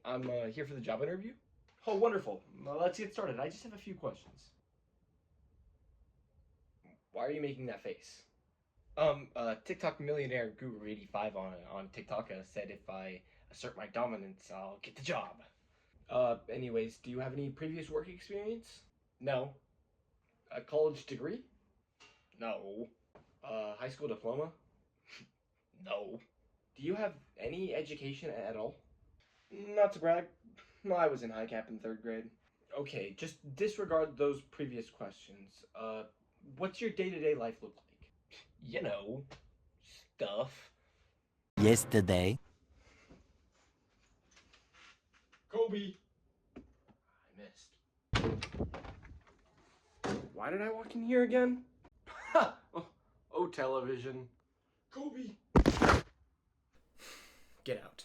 I'm here for the job interview. Oh, wonderful. Well, let's get started. I just have a few questions. Why are you making that face? TikTok millionaire Guru85 on TikTok said if I assert my dominance, I'll get the job. Anyways, do you have any previous work experience? No. A college degree? No. High school diploma? No. Do you have any education at all? Not to brag. No, I was in high cap in 3rd grade. Okay, just disregard those previous questions. What's your day-to-day life look like? You know, stuff. Yesterday. Kobe. I missed. Why did I walk in here again? Ha! Oh, television. Kobe. Get out.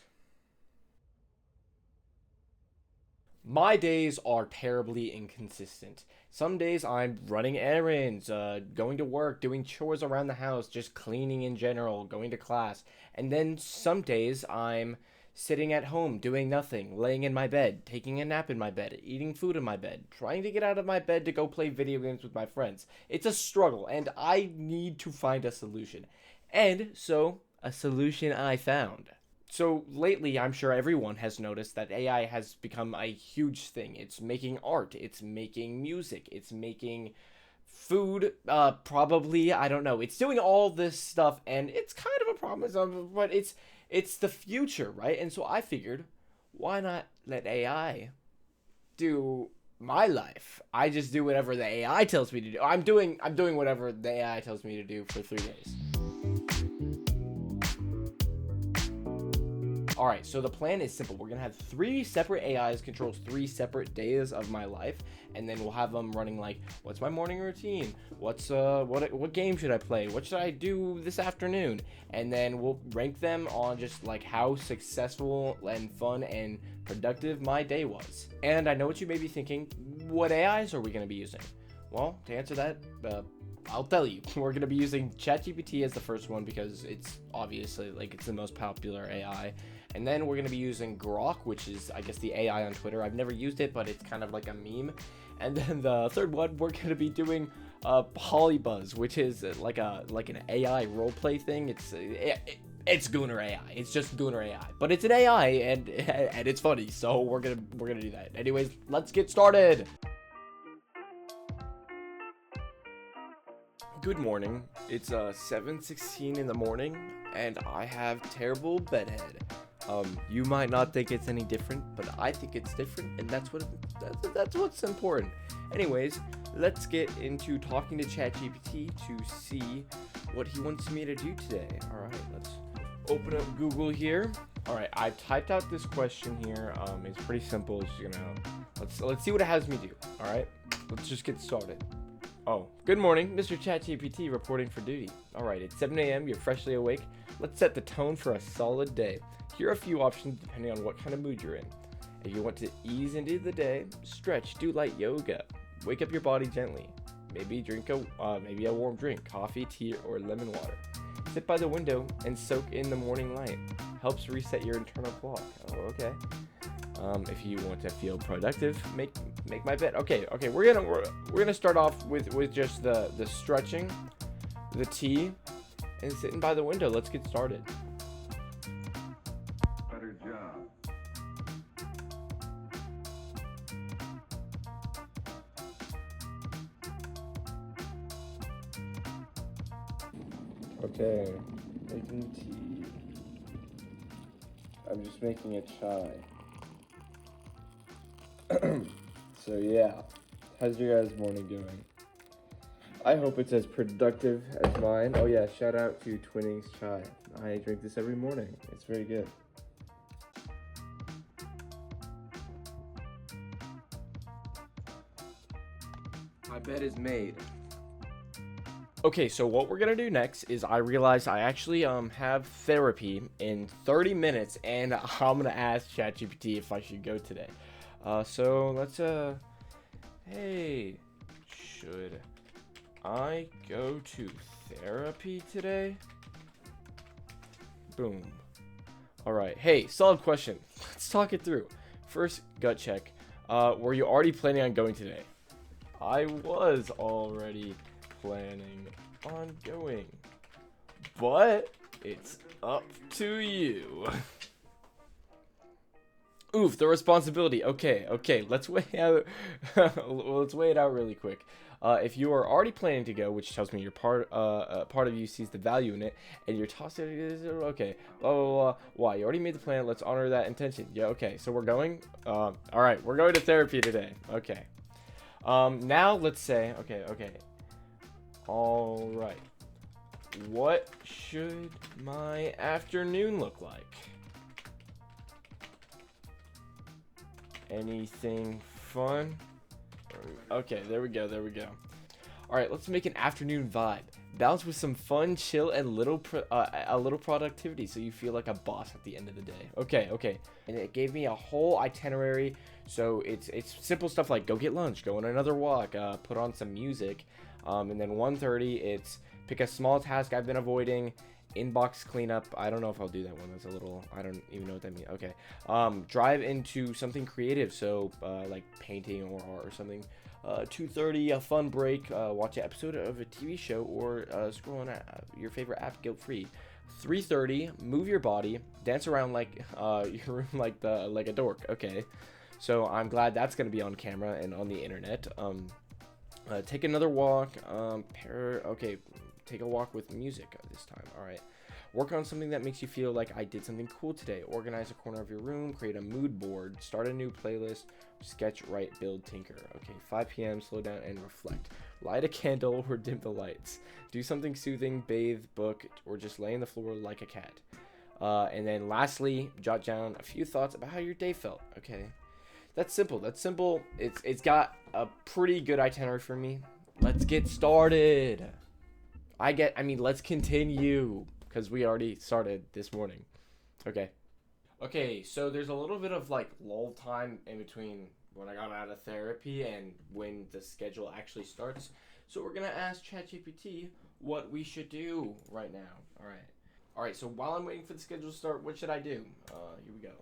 My days are terribly inconsistent. Some days I'm running errands, going to work, doing chores around the house, just cleaning in general, going to class. And then some days I'm sitting at home doing nothing, laying in my bed, taking a nap in my bed, eating food in my bed, trying to get out of my bed to go play video games with my friends. It's a struggle, and I need to find a solution. And so, a solution I found. So lately, I'm sure everyone has noticed that AI has become a huge thing. It's making art, it's making music, it's making food, probably, I don't know. It's doing all this stuff, and it's kind of a problem, but it's the future, right? And so I figured, why not let AI do my life? I just do whatever the AI tells me to do. I'm doing whatever the AI tells me to do for 3 days. Alright, so the plan is simple. We're going to have 3 separate AIs controls 3 separate days of my life, and then we'll have them running like, what's my morning routine? What game should I play? What should I do this afternoon? And then we'll rank them on just like how successful and fun and productive my day was. And I know what you may be thinking, what AIs are we going to be using? Well, to answer that, I'll tell you. We're going to be using ChatGPT as the first one because it's obviously like it's the most popular AI. And then we're going to be using Grok, which is, I guess, the AI on Twitter. I've never used it, but it's kind of like a meme. And then the third one, we're going to be doing PolyBuzz, which is like an AI roleplay thing. It's Gooner AI. It's just Gooner AI, but it's an AI and it's funny. So we're gonna do that. Anyways, let's get started. Good morning. It's 7:16 in the morning, and I have terrible bedhead. You might not think it's any different, but I think it's different, and that's what's important. Anyways, let's get into talking to ChatGPT to see what he wants me to do today. All right, let's open up Google here. All right, I typed out this question here. It's pretty simple. It's, you know, let's see what it has me do. All right, let's just get started. Oh, good morning, Mr. ChatGPT reporting for duty. Alright, it's 7 a.m., you're freshly awake. Let's set the tone for a solid day. Here are a few options depending on what kind of mood you're in. If you want to ease into the day, stretch, do light yoga. Wake up your body gently. Maybe drink maybe a warm drink, coffee, tea, or lemon water. Sit by the window and soak in the morning light. Helps reset your internal clock. Oh, okay. If you want to feel productive, make my bed. Okay, we're gonna start off with just the stretching, the tea, and sitting by the window. Let's get started. Better job. Okay, making tea. I'm just making a chai. So yeah, how's your guys' morning going? I hope it's as productive as mine. Oh yeah, shout out to Twinnings Chai. I drink this every morning. It's very good. My bed is made. Okay, so what we're gonna do next is I realized I actually have therapy in 30 minutes, and I'm gonna ask ChatGPT if I should go today. So let's hey, should I go to therapy today? Boom. All right. Hey, solid question. Let's talk it through. First gut check. Were you already planning on going today? I was already planning on going, but it's up to you. Oof, the responsibility. Okay. Let's weigh out. Let's weigh it out really quick. If you are already planning to go, which tells me your part of you sees the value in it, and you're tossing it, okay, blah blah blah. Why? You already made the plan. Let's honor that intention. Yeah, okay. So we're going. All right, we're going to therapy today. Okay. Now let's say. Okay. All right. What should my afternoon look like? Anything fun? Okay, there we go. All right, let's make an afternoon vibe. Balance with some fun, chill, and a little productivity, so you feel like a boss at the end of the day. Okay. And it gave me a whole itinerary. So it's simple stuff like go get lunch, go on another walk, put on some music, and then 1:30 it's pick a small task I've been avoiding. Inbox cleanup. I don't know if I'll do that one. That's a little. I don't even know what that means. Okay. Drive into something creative. So like painting or art or something. 2:30 a fun break. Watch an episode of a TV show or scroll on your favorite app guilt free. 3:30 move your body. Dance around like your room like a dork. Okay. So I'm glad that's gonna be on camera and on the internet. Take another walk. Take a walk with music this time. All right. Work on something that makes you feel like I did something cool today. Organize a corner of your room. Create a mood board. Start a new playlist. Sketch, write, build, tinker. Okay, 5 p.m. Slow down and reflect. Light a candle or dim the lights. Do something soothing. Bathe, book, or just lay on the floor like a cat. And then lastly, jot down a few thoughts about how your day felt. Okay. That's simple. It's got a pretty good itinerary for me. Let's get started. Let's continue, because we already started this morning. Okay, so there's a little bit of like lull time in between when I got out of therapy and when the schedule actually starts. So we're gonna ask ChatGPT what we should do right now. All right. So while I'm waiting for the schedule to start, what should I do? Here we go.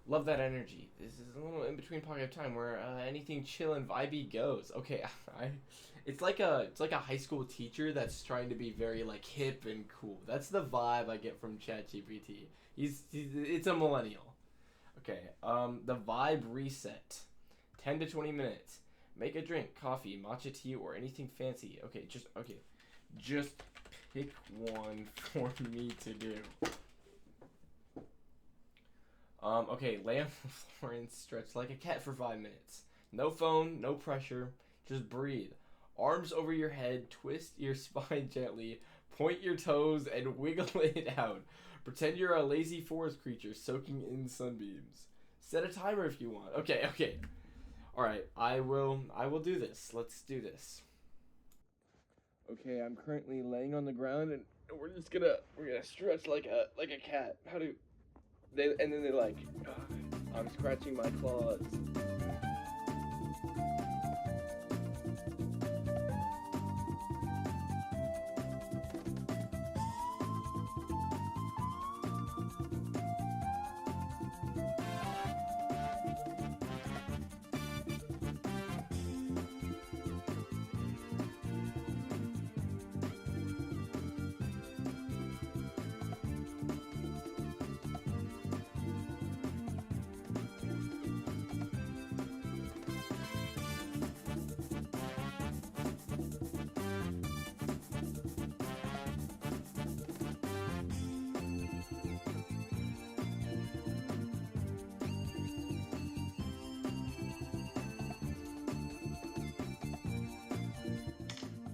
Love that energy. This is a little in between pocket of time where anything chill and vibey goes. Okay, it's like a high school teacher that's trying to be very like hip and cool. That's the vibe I get from ChatGPT. It's a millennial. Okay, the vibe reset. 10 to 20 minutes. Make a drink, coffee, matcha tea, or anything fancy. Just pick one for me to do. Lay on the floor and stretch like a cat for 5 minutes. No phone, no pressure, just breathe. Arms over your head, twist your spine gently, point your toes, and wiggle it out. Pretend you're a lazy forest creature soaking in sunbeams. Set a timer if you want. Okay. Alright, I will do this. Let's do this. Okay, I'm currently laying on the ground and we're gonna stretch like a cat. I'm scratching my claws.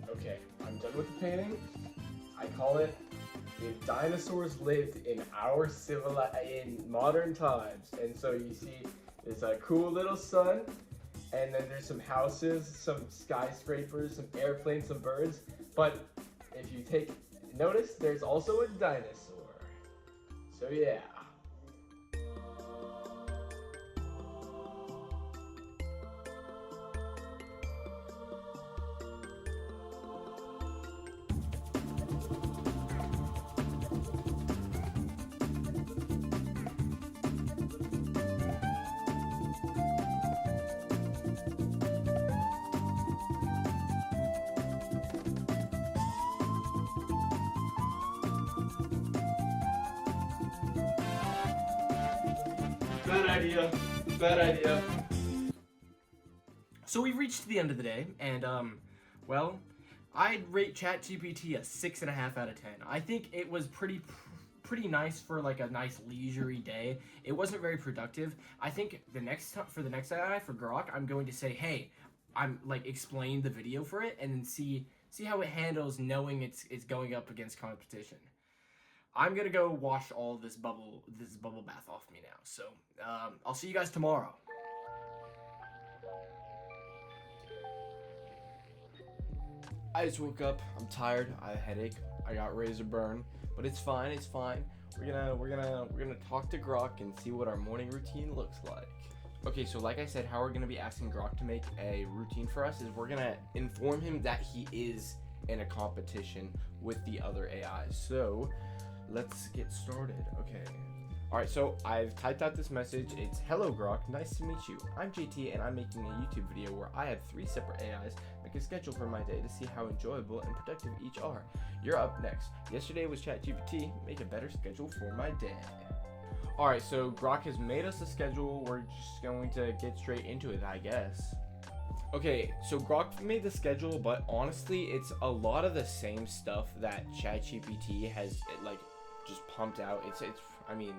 Okay, I'm done with the painting. I call it "If Dinosaurs Lived in in Modern Times." And so you see there's a cool little sun, and then there's some houses, some skyscrapers, some airplanes, some birds. But if you take notice, there's also a dinosaur. So yeah. Bad idea. Bad idea. So we've reached the end of the day, and well, I'd rate ChatGPT a 6.5 out of 10. I think it was pretty nice for like a nice leisurely day. It wasn't very productive. I think the next time for the next AI for Grok, I'm going to say, hey, I'm like explain the video for it, and then see how it handles knowing it's going up against competition. I'm gonna go wash all this bubble bath off me now. So I'll see you guys tomorrow. I just woke up. I'm tired. I have a headache. I got razor burn, but it's fine. It's fine. We're gonna talk to Grok and see what our morning routine looks like. Okay, so like I said, how we're gonna be asking Grok to make a routine for us is we're gonna inform him that he is in a competition with the other AIs. So let's get started. Okay. Alright, so I've typed out this message. It's, hello Grok, nice to meet you. I'm JT and I'm making a YouTube video where I have 3 separate AIs make a schedule for my day to see how enjoyable and productive each are. You're up next. Yesterday was ChatGPT, make a better schedule for my day. Alright, so Grok has made us a schedule. We're just going to get straight into it, I guess. Okay, so Grok made the schedule, but honestly, it's a lot of the same stuff that ChatGPT has, like, just pumped out. I mean,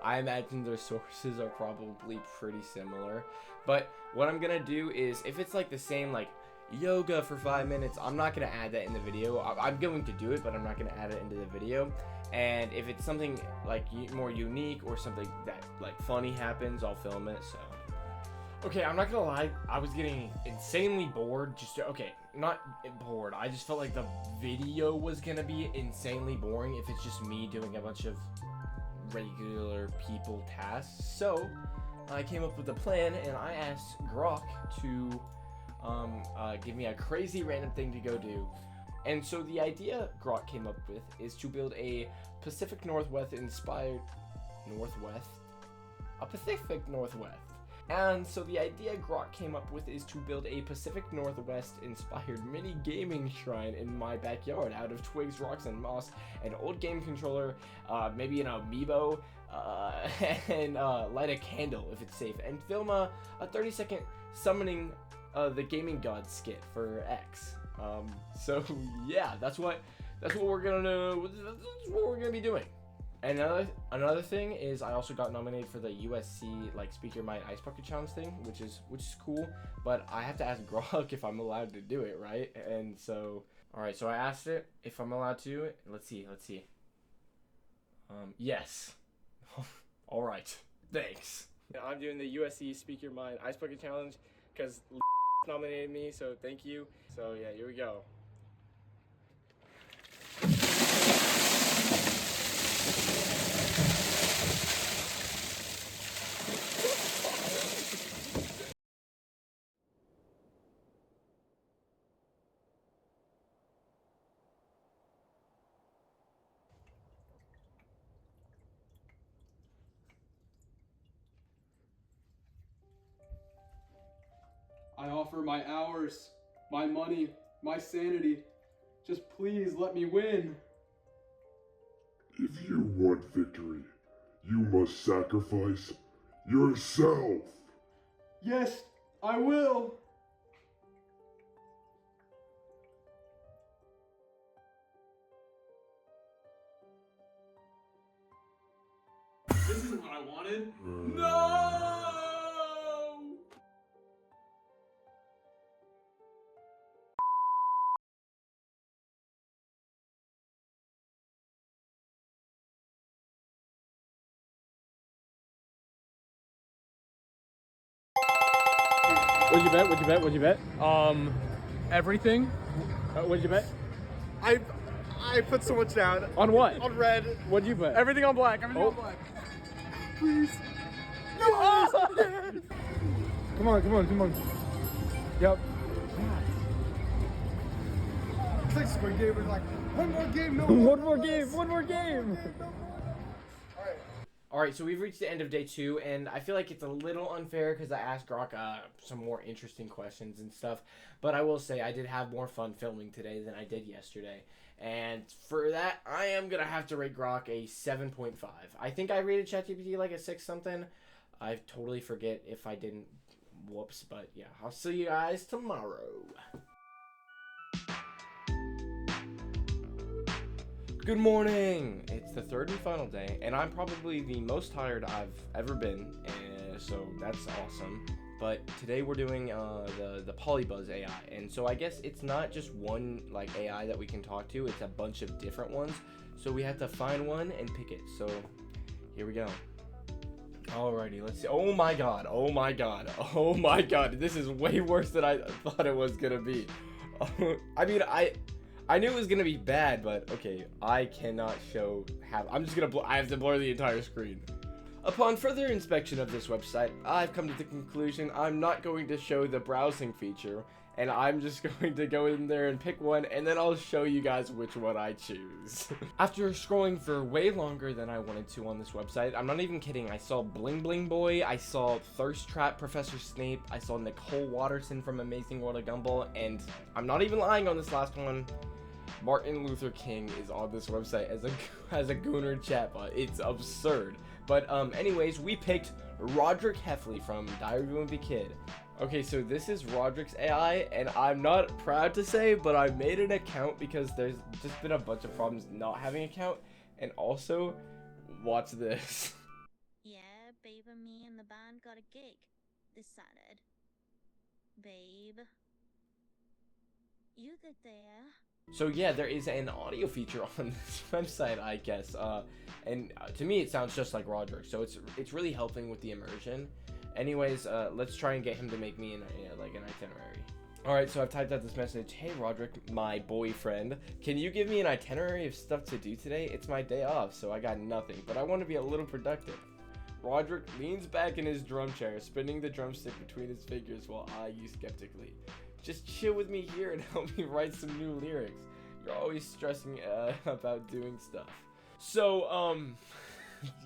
I imagine their sources are probably pretty similar, but what I'm gonna do is, if it's like the same, like yoga for 5 minutes, I'm not gonna add that in the video. I'm going to do it, but I'm not gonna add it into the video. And if it's something like more unique or something that like funny happens, I'll film it. So okay, I'm not gonna lie, I was getting insanely bored. Not bored, I just felt like the video was gonna be insanely boring if it's just me doing a bunch of regular people tasks. So I came up with a plan and I asked Grok to give me a crazy random thing to go do. And so the idea Grok came up with is to build a Pacific Northwest inspired Pacific Northwest. And so the idea Grok came up with is to build a Pacific Northwest inspired mini gaming shrine in my backyard out of twigs, rocks, and moss, an old game controller, maybe an amiibo, and light a candle if it's safe, and film a 30-second summoning the gaming god skit for X. So yeah, that's what we're gonna be doing. And another thing is I also got nominated for the USC like Speak Your Mind Ice Bucket Challenge thing, which is cool, but I have to ask Grok if I'm allowed to do it, right? And so, all right, so I asked it if I'm allowed to do it. Let's see. Yes. All right. Thanks. I'm doing the USC Speak Your Mind Ice Bucket Challenge because nominated me, so thank you. So yeah, here we go. I offer my hours, my money, my sanity. Just please let me win. If you want victory, you must sacrifice yourself. Yes, I will. This isn't what I wanted. No! What'd you bet? Everything. What'd you bet? I put so much down. On what? On red. What'd you bet? Everything on black. Everything on black. Please. No! Come on. Yep. It's like Squid Game. It's like, one more game, no One more game. Alright, so we've reached the end of day 2, and I feel like it's a little unfair because I asked Grok some more interesting questions and stuff, but I will say I did have more fun filming today than I did yesterday, and for that, I am going to have to rate Grok a 7.5. I think I rated ChatGPT like a 6 something, I totally forget if I didn't. Whoops, but yeah, I'll see you guys tomorrow. Good morning! It's the third and final day, and I'm probably the most tired I've ever been, and so that's awesome. But today we're doing the PolyBuzz AI, and so I guess it's not just one like AI that we can talk to, it's a bunch of different ones. So we have to find one and pick it. So here we go. Alrighty, let's see. Oh my god, oh my god, oh my god. This is way worse than I thought it was gonna be. I mean, I knew it was gonna be bad, but okay, I cannot I'm just gonna I have to blur the entire screen. Upon further inspection of this website, I've come to the conclusion I'm not going to show the browsing feature, and I'm just going to go in there and pick one, and then I'll show you guys which one I choose. After scrolling for way longer than I wanted to on this website, I'm not even kidding, I saw Bling Bling Boy, I saw Thirst Trap Professor Snape, I saw Nicole Watterson from Amazing World of Gumball, and I'm not even lying on this last one. Martin Luther King is on this website as a Gooner chatbot. It's absurd. But anyways, we picked Roderick Heffley from Diary of a Wimpy Kid. Okay, so this is Roderick's AI, and I'm not proud to say, but I made an account because there's just been a bunch of problems not having an account. And also, watch this. Yeah, babe and me and the band got a gig this Saturday. Babe, you good there? So yeah, there is an audio feature on this website, I guess, and to me it sounds just like Roderick, so it's really helping with the immersion. Anyways, let's try and get him to make me an itinerary. Alright, so I've typed out this message. Hey Roderick, my boyfriend, can you give me an itinerary of stuff to do today? It's my day off, so I got nothing, but I want to be a little productive. Roderick leans back in his drum chair, spinning the drumstick between his fingers while eyeing you skeptically. Just chill with me here and help me write some new lyrics. You're always stressing about doing stuff. So,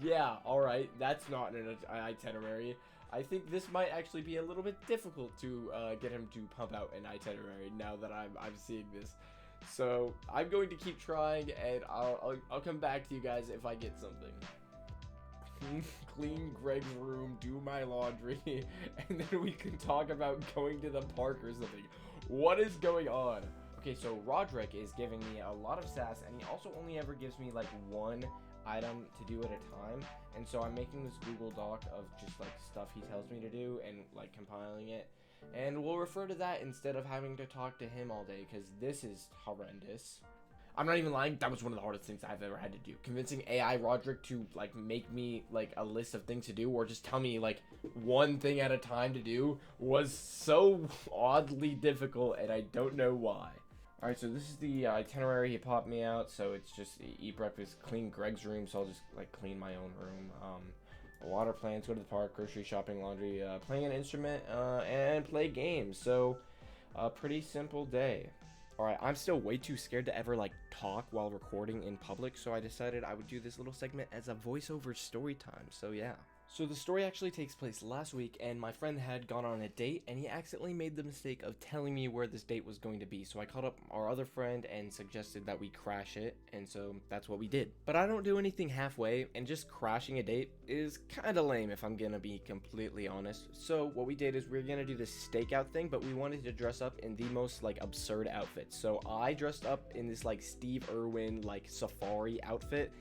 yeah, alright, that's not an itinerary. I think this might actually be a little bit difficult to get him to pump out an itinerary now that I'm seeing this. So, I'm going to keep trying, and I'll come back to you guys if I get something. Clean Greg's room, do my laundry, and then we can talk about going to the park or something. What is going on? Okay, so Roderick is giving me a lot of sass, and he also only ever gives me like one item to do at a time, and so I'm making this Google Doc of just like stuff he tells me to do and like compiling it, and we'll refer to that instead of having to talk to him all day, because this is horrendous. I'm not even lying, that was one of the hardest things I've ever had to do. Convincing AI Roderick to like make me like a list of things to do, or just tell me like one thing at a time to do, was so oddly difficult, and I don't know why. Alright, so this is the itinerary he popped me out. So it's just eat breakfast, clean Greg's room, so I'll just like clean my own room, water plants, go to the park, grocery shopping, laundry, playing an instrument, and play games. So a pretty simple day. Alright, I'm still way too scared to ever like talk while recording in public, so I decided I would do this little segment as a voiceover story time. So yeah. So the story actually takes place last week, and my friend had gone on a date, and he accidentally made the mistake of telling me where this date was going to be. So I called up our other friend and suggested that we crash it, and so that's what we did. But I don't do anything halfway, and just crashing a date is kind of lame if I'm gonna be completely honest. So what we did is we were gonna do this stakeout thing, but we wanted to dress up in the most like absurd outfits. So I dressed up in this like Steve Irwin like safari outfit,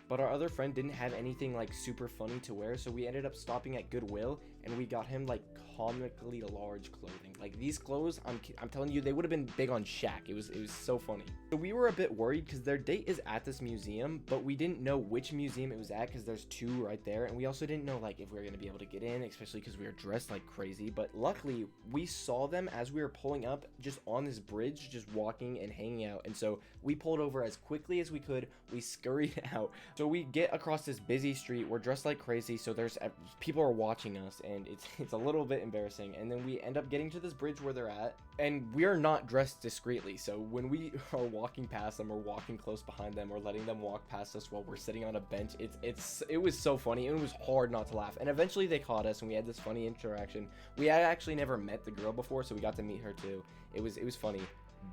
but our other friend didn't have anything like super funny to wear, so we ended up stopping at Goodwill and we got him like comically large clothing. Like these clothes, I'm telling you, they would have been big on Shaq. It was so funny. So we were a bit worried because their date is at this museum, but we didn't know which museum it was at because there's two right there, and we also didn't know like if we were gonna be able to get in, especially because we were dressed like crazy. But luckily we saw them as we were pulling up just on this bridge, just walking and hanging out, and so we pulled over as quickly as we could. We scurried out. So we get across this busy street, we're dressed like crazy, so there's people are watching us, and it's a little bit embarrassing. And then we end up getting to this bridge where they're at, and we're not dressed discreetly, so when we are walking past them or walking close behind them or letting them walk past us while we're sitting on a bench, it was so funny, and it was hard not to laugh. And eventually they caught us and we had this funny interaction. We had actually never met the girl before, so we got to meet her too. It was funny.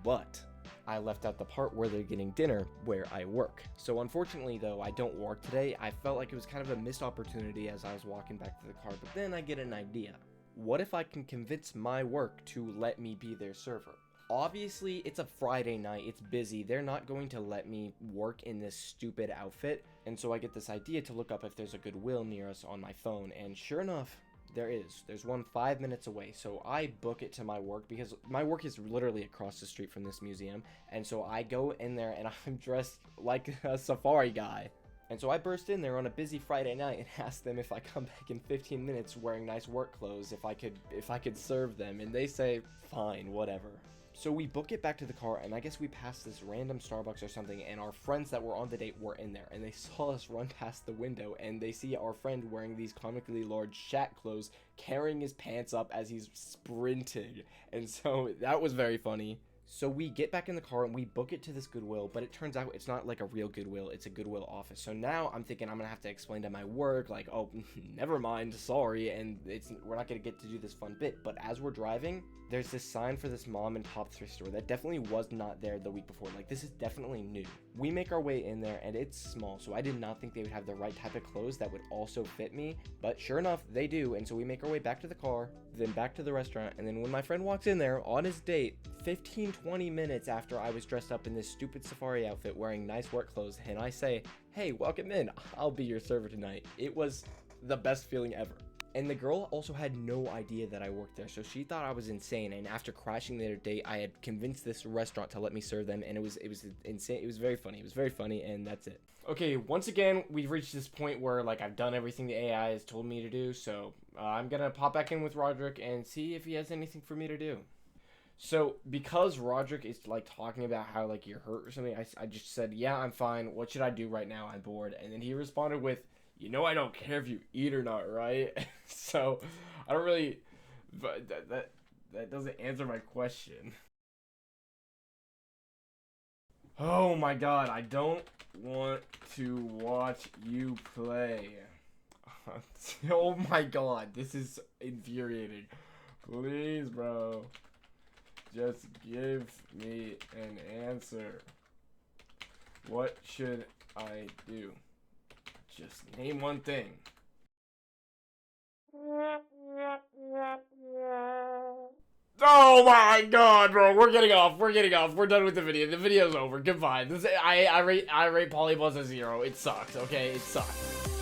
But I left out the part where they're getting dinner, where I work. So unfortunately though, I don't work today. I felt like it was kind of a missed opportunity as I was walking back to the car, but then I get an idea. What if I can convince my work to let me be their server? Obviously, it's a Friday night, it's busy, they're not going to let me work in this stupid outfit, and so I get this idea to look up if there's a Goodwill near us on my phone, and sure enough, there is. There's one 5 minutes away, so I book it to my work because my work is literally across the street from this museum, and so I go in there and I'm dressed like a safari guy. And so I burst in there on a busy Friday night and asked them if I come back in 15 minutes wearing nice work clothes, if I could serve them, and they say, fine, whatever. So we book it back to the car, and I guess we passed this random Starbucks or something, and our friends that were on the date were in there, and they saw us run past the window, and they see our friend wearing these comically large Shaq clothes, carrying his pants up as he's sprinting, and so that was very funny. So we get back in the car and we book it to this Goodwill, but it turns out it's not like a real Goodwill, it's a Goodwill office. So now I'm thinking I'm gonna have to explain to my work, like, oh, never mind, sorry, and we're not gonna get to do this fun bit. But as we're driving, there's this sign for this mom and pop thrift store that definitely was not there the week before. Like, this is definitely new. We make our way in there and it's small, so I did not think they would have the right type of clothes that would also fit me, but sure enough, they do. And so we make our way back to the car, then back to the restaurant, and then when my friend walks in there on his date, 15-20 minutes after I was dressed up in this stupid safari outfit wearing nice work clothes, and I say, hey, welcome in, I'll be your server tonight. It was the best feeling ever. And the girl also had no idea that I worked there, so she thought I was insane, and after crashing their date, I had convinced this restaurant to let me serve them, and it was insane. It was very funny, and that's it. Okay, once again, we've reached this point where, like, I've done everything the AI has told me to do, so I'm gonna pop back in with Roderick and see if he has anything for me to do. So, because Roderick is, like, talking about how, like, you're hurt or something, I just said, yeah, I'm fine, what should I do right now, I'm bored, and then he responded with, you know I don't care if you eat or not, right? So, I don't really, but that doesn't answer my question. Oh my god, I don't want to watch you play. Oh my god, this is infuriating. Please, bro. Just give me an answer. What should I do? Just name one thing. Oh my god, bro, we're getting off. We're done with the video. The video's over. Goodbye. I rate PolyBuzz a 0. It sucks, okay? It sucks.